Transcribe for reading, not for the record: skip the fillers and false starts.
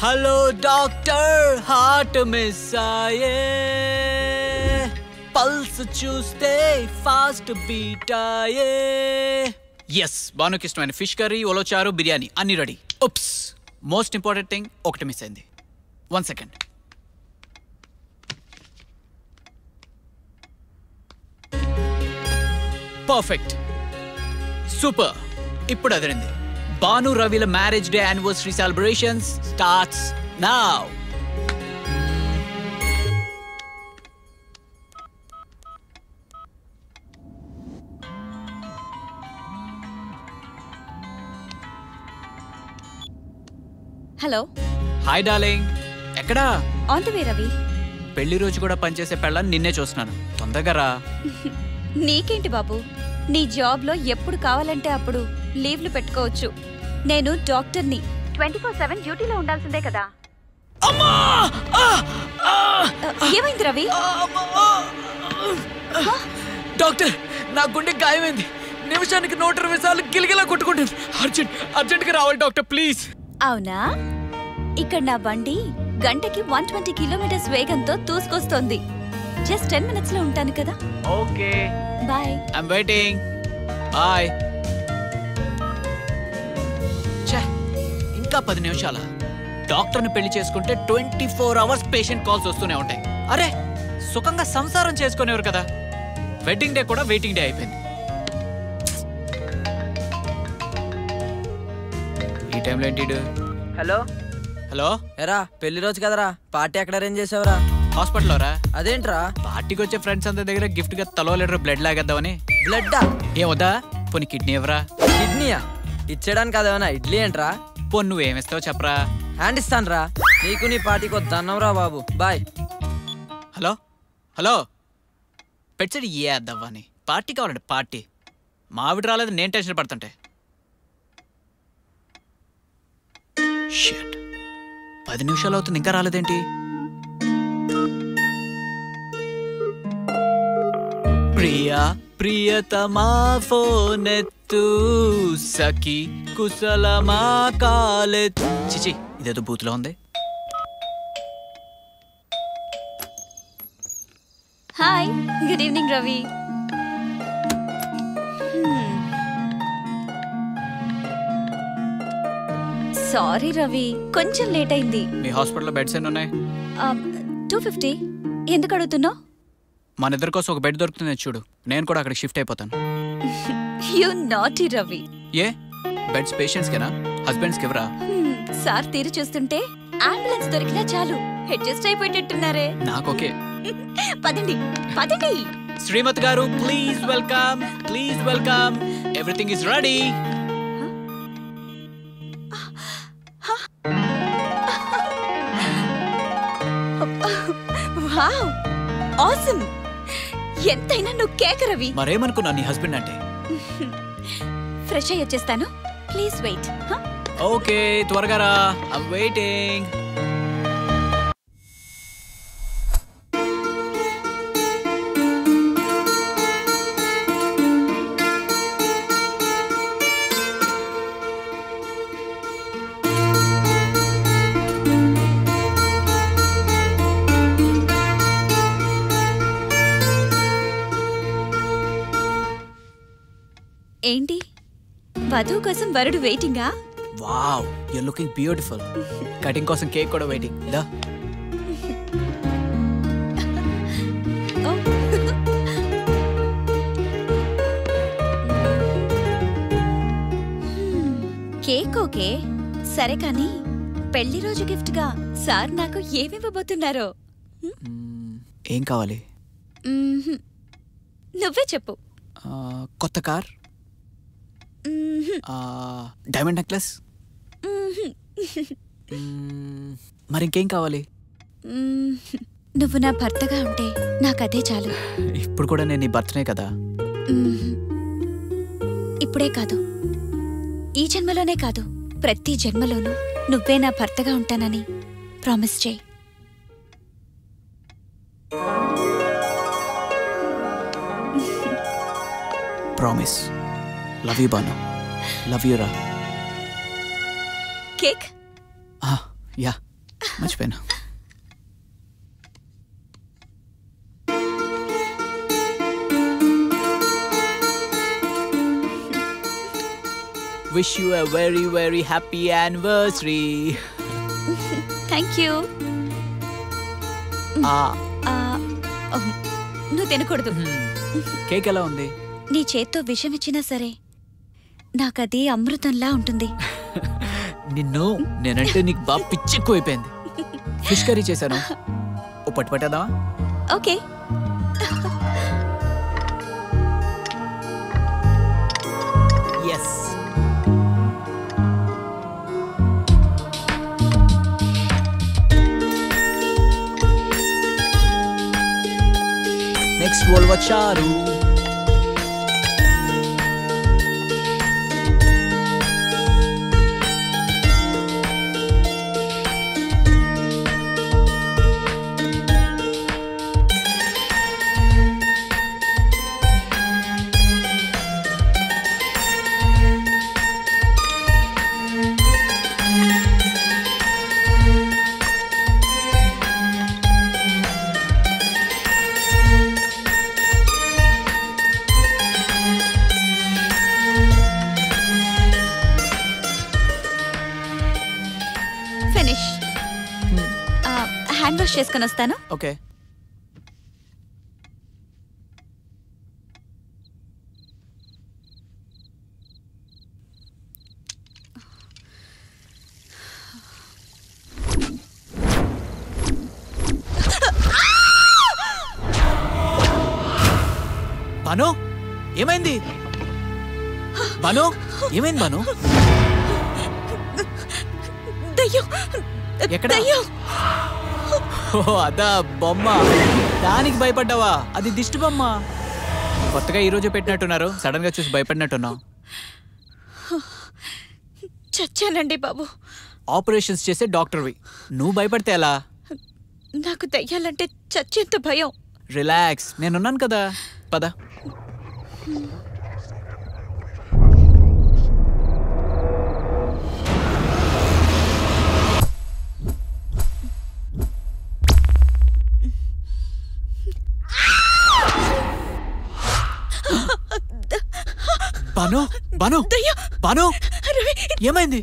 Hello doctor, heart miss అయ్యే, pulse చూస్తే fast beat అయ్యే. ఎస్, బానుకి ఇష్టమైన ఫిష్ కర్రీ, ఉలవచారు, బిర్యానీ అన్ని ready. Oops, most important thing ఒకటి మిస్ అయింది. 1 సెకండ్. Perfect, super. ఇప్పుడు అదిరింది. భాను రవిల marriage day anniversary celebrations starts now. Hello. Hi darling, ఎక్కడా? On the way Ravi. పెళ్లి రోజు కూడా పనిచేసే పెళ్ళని నిన్నే చూస్తున్నాను, తొందరగా రా. నీకేంటి బాబు, నీ జాబ్లో ఎప్పుడు కావాలంటే అప్పుడు లీవ్లు పెట్టుకోవచ్చు. నేను డాక్టర్ని, 24/7 డ్యూటీలో ఉండాల్సిందే కదా. ఏమైంది రవి? డాక్టర్, నా గుండె గాయమైంది. నిమిషానికి 120 సార్లు గిలిగిలా కొట్టుకుంటాను. అర్జెంట్గా రావాలి డాక్టర్, ప్లీజ్. అవునా? ఇక్కడ నా బండి గంటకి 120 కిలోమీటర్స్ వేగంతో దూసుకొస్తోంది. జస్ట్ 10 minutes లో ఉంటాను కదా. Okay, bye. I'm waiting. Bye. ఇంకా 10 నిమిషాల డాక్టర్ని పెళ్లి చేసుకుంటే 24 hours పేషెంట్ కాల్స్ వస్తూనే ఉంటాయి. అరే, సుఖంగా సంసారం చేసుకునేవారు కదా. వెడ్డింగ్ డే కూడా వెయిటింగ్ డే అయిపోయింది. ఈ టైంలో ఏంటి? Hello hello. ఎరా, పెళ్లి రోజు కదరా, పార్టీ ఎక్కడ అరేంజ్ చేసావురా? హాస్పిటల్లో రా. అదేంట్రా? పార్టీకి వచ్చే ఫ్రెండ్స్ అందరి దగ్గర గిఫ్ట్ గా తలో లీటర్ బ్లడ్ లాగేద్దామని. బ్లడ్డా? ఏమొద్దా? పోనీ కిడ్నీ ఎవరా? కిడ్నీయా? ఇచ్చేయడానికి అదేమన్నా ఇడ్లీ ఏంట్రా? పోనీ నువ్వేమిస్తావు చెప్పరా? హ్యాండ్ ఇస్తానురా. నీకు నీ పార్టీకి వద్దన్నవరా బాబు. బాయ్. హలో హలో, పెచ్చడి ఏ అద్దవ్వని. పార్టీ కావాలండి, పార్టీ. మావిడ రాలేదు, నేను టెన్షన్ పడుతుంటే. షిట్, 10 నిమిషాలు అవుతుంది, ఇంకా రాలేదేంటి? ప్రియా ప్రియతమా ఫోన్ ఎత్తు, సఖి కుశలమా కాలెత్తు. చిచి, ఇదేదో బూత్లో ఉంది. Hi, good evening Ravi. Sorry Ravi, కొంచెం లేట్ అయింది. మీ హాస్పిటల్లో బెడ్స్ ఎన్ని ఉన్నాయి? 250. ఎందుకు అడుగుతున్నావు? మన ఇద్దరి కోసం ఒక బెడ్ దొరుకుతుంది చూడు, నేను కూడా అక్కడికి షిఫ్ట్ అయిపోతాను. You naughty Ravi. A, beds patients కేనా, హస్బెండ్స్కి ఎవరా? సార్ తీరు చూస్తుంటే అంబులెన్స్ దొరికినా చాలు అడ్జస్ట్ అయిపోయేటట్టున్నారే. నాకోకే. పదండి పదండి. శ్రీమతి గారు, please welcome, please welcome. Everything is ready. Wow, awesome. ఎంతైనా నువ్వు కేక రవి. మరేమనుకున్నా నీ హస్బెండ్ అంటే. ఫ్రెష్ అయ్యి వచ్చేస్తాను, ప్లీజ్ వెయిట్. ఓకే, త్వరగా రా, ఐమ్ వెయిటింగ్. ఏంటి, వధువు కోసం వరుడు వెయిటింగా? Wow, you looking beautiful. Cutting కోసం కేక్ కూడా వెయిటింగ్. దా. కేక్ ఓకే, సరే కానీ పెళ్లి రోజు గిఫ్ట్ గా సార్ నాకు ఏమివ్వబోతున్నారో? ఏం కావాలి? నువ్వే చెప్పు. కొత్త కార్, డైమండ్ నెక్లెస్, మరి ఇంకేం కావాలి? నువ్వు నా భర్తగా ఉంటే నాకదే చాలు. ఇప్పుడు కూడా నేను నీ భర్తనే కదా. ఇప్పుడే కాదు, ఈ జన్మలోనే కాదు, ప్రతి జన్మలోనూ నువ్వే నా భర్తగా ఉంటానని ప్రామిస్ చేయి. Promise. Love you Banu, love you రా. కేక్? యా, మర్చిపోయాను. Wish you a very, very happy anniversary. Thank you. నువ్వు తినకూడదు. కేక్ ఎలా ఉంది? నీ చేత్తో విషం ఇచ్చినా సరే నాకది అమృతంలా ఉంటుంది. నిన్ను నేనంటే నీకు బాగా పిచ్చెక్కువైపోయింది. ఫిష్ కర్రీ చేశాను, ఓ పట్టు పట్టేద్దామా? ఓకే. ఎస్. నెక్స్ట్ ఉలవచారు. ఫినిష్. హ్యాండ్ వాష్ చేసుకొని వస్తాను. ఓకే. బాను, ఏమైంది? బాను, ఏమైంది బాను? దయ్యం. ఎక్కడ? దయ్యం. ఓ అదా బొమ్మ. దానికి భయపడ్డావా? అది దిష్టి బొమ్మ. కొత్తగా ఈరోజు పెట్టినట్టున్నారు, సడన్ గా చూసి భయపడినట్టున్నావు. చచ్చానండి బాబు. ఆపరేషన్స్ చేసే డాక్టర్వి, నువ్వు భయపడితే ఎలా? నాకు దయ్యాలంటే చచ్చేంత భయం. రిలాక్స్, నేనున్నాను కదా, పద. బాను, బాను, బాను, ఏమైంది?